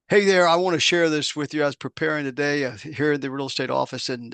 Hey there, I want to share this with you. I was preparing today here in the real estate office and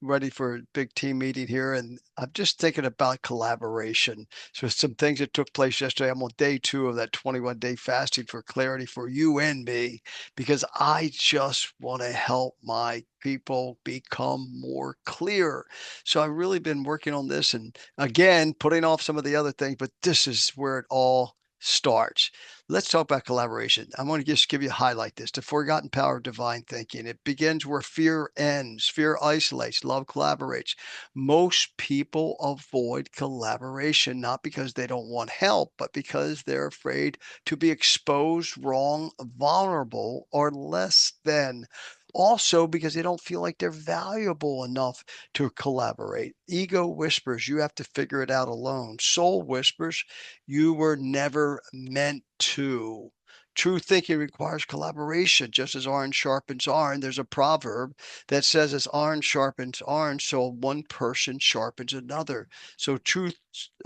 ready for a big team meeting here. And I'm just thinking about collaboration. So, some things that took place yesterday. I'm on day two of that 21-day fasting for clarity for you and me, because I just want to help my people become more clear. So, I've really been working on this and again, putting off some of the other things, but this is where it all starts. Let's talk about collaboration. I'm going to just give you a highlight this, the forgotten power of divine thinking. It begins where fear ends. Fear isolates, love collaborates. Most people avoid collaboration, not because they don't want help, but because they're afraid to be exposed, wrong, vulnerable, or less than. Also, because they don't feel like they're valuable enough to collaborate. Ego whispers, you have to figure it out alone. Soul whispers, you were never meant to. True thinking requires collaboration, just as iron sharpens iron. There's a proverb that says, as iron sharpens iron, so one person sharpens another. So true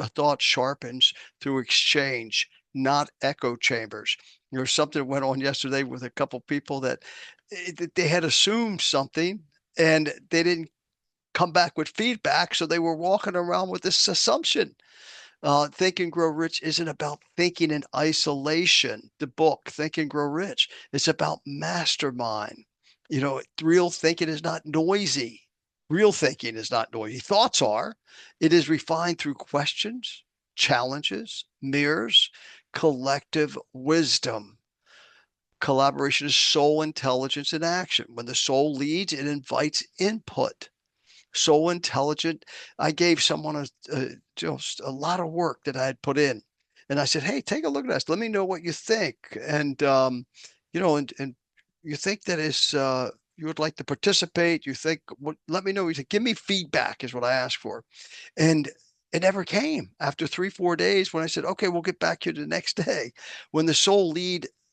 thought sharpens through exchange, not echo chambers. There's something that went on yesterday with a couple people that they had assumed something and they didn't come back with feedback. So they were walking around with this assumption. Think and Grow Rich isn't about thinking in isolation. The book, Think and Grow Rich, it's about mastermind. Real thinking is not noisy. Real thinking is not noisy. Thoughts are. It is refined through questions, challenges, mirrors, collective wisdom. Collaboration is soul intelligence in action. When the soul leads, it invites input. So intelligent. I gave someone just a lot of work that I had put in, and I said, "Hey, take a look at this. Let me know what you think." And and you think that is you would like to participate. You think, what? Let me know. He said, "Give me feedback," is what I asked for, and it never came. After 3, 4 days, when I said, "Okay, we'll get back to you the next day," when the soul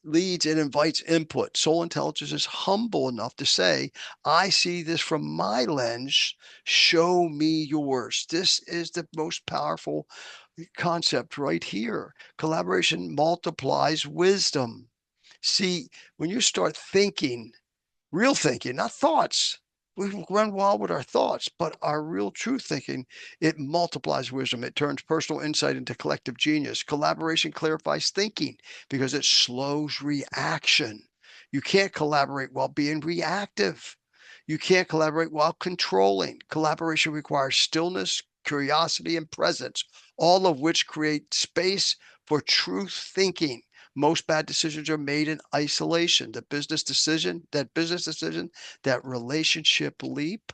leads and invites input, soul intelligence is humble enough to say, I see this from my lens. Show me yours. This is the most powerful concept right here. Collaboration multiplies wisdom. See, when you start thinking, real thinking, not thoughts, we run wild with our thoughts, but our real true thinking, it multiplies wisdom. It turns personal insight into collective genius. Collaboration clarifies thinking because it slows reaction. You can't collaborate while being reactive. You can't collaborate while controlling. Collaboration requires stillness, curiosity, and presence, all of which create space for truth thinking. Most bad decisions are made in isolation. That relationship leap,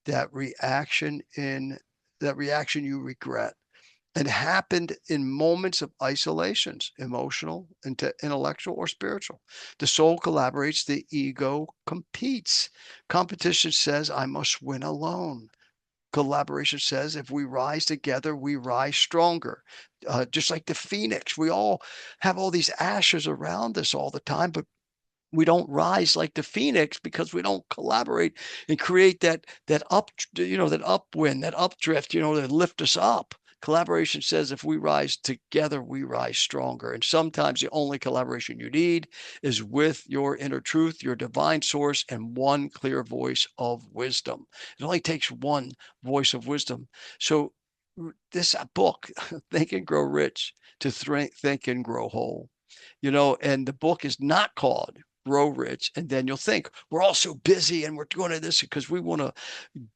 that reaction in that reaction you regret. It happened in moments of isolations, emotional, intellectual, or spiritual. The soul collaborates, the ego competes. Competition says, I must win alone. Collaboration says, if we rise together, we rise stronger. Just like the phoenix, we all have all these ashes around us all the time, but we don't rise like the phoenix because we don't collaborate and create that upwind, that updrift, that lift us up. Collaboration says if we rise together, we rise stronger. And sometimes the only collaboration you need is with your inner truth, your divine source, and one clear voice of wisdom. It only takes one voice of wisdom. So this book, Think and Grow Rich, to think and grow whole. And the book is not called Grow Rich. And then you'll think we're all so busy and we're doing this because we want to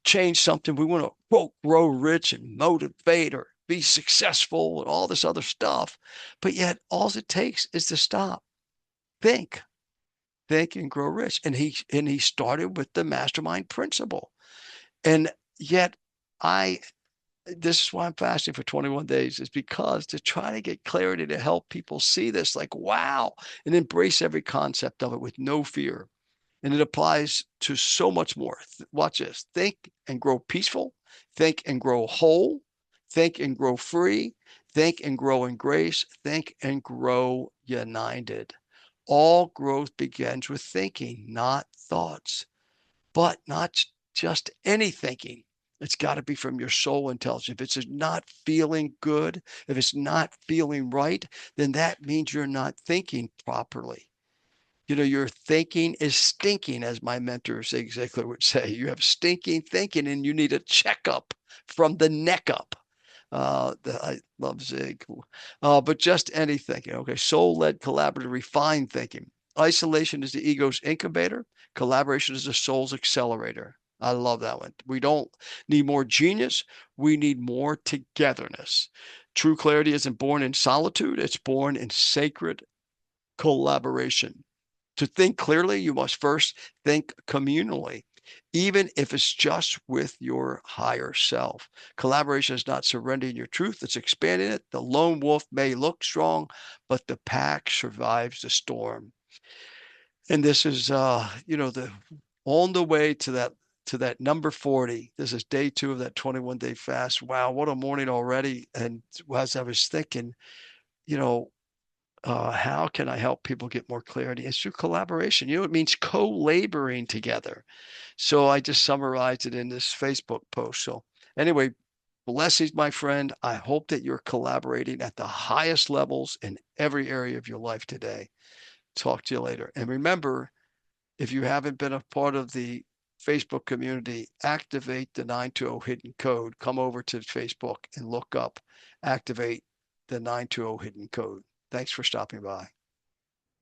change something. We want to, quote, grow rich and motivate or be successful and all this other stuff. But yet, all it takes is to stop, think, think and grow rich. And he started with the mastermind principle. And yet, I this is why I'm fasting for 21 days, is because to try to get clarity to help people see this like, wow, and embrace every concept of it with no fear. And it applies to so much more. Watch this. Think and grow peaceful, think and grow whole, think and grow free, think and grow in grace, think and grow united. All growth begins with thinking, not thoughts, but not just any thinking. It's got to be from your soul intelligence. If it's not feeling good, if it's not feeling right, then that means you're not thinking properly. Your thinking is stinking, as my mentor Zig Ziglar would say. You have stinking thinking, and you need a checkup from the neck up. I love Zig, but just any thinking. Okay, soul-led, collaborative, refined thinking. Isolation is the ego's incubator. Collaboration is the soul's accelerator. I love that one. We don't need more genius. We need more togetherness. True clarity isn't born in solitude. It's born in sacred collaboration. To think clearly, you must first think communally, even if it's just with your higher self. Collaboration is not surrendering your truth, it's expanding it. The lone wolf may look strong, but the pack survives the storm. And this is the on the way to that number 40. This is day 2 of that 21-day fast. Wow, what a morning already. And as I was thinking, you know, how can I help people get more clarity? It's through collaboration. It means co-laboring together. So I just summarized it in this Facebook post. So anyway, blessings, my friend. I hope that you're collaborating at the highest levels in every area of your life today. Talk to you later. And remember, if you haven't been a part of the Facebook community, activate the 920 hidden code. Come over to Facebook and look up, activate the 920 hidden code. Thanks for stopping by.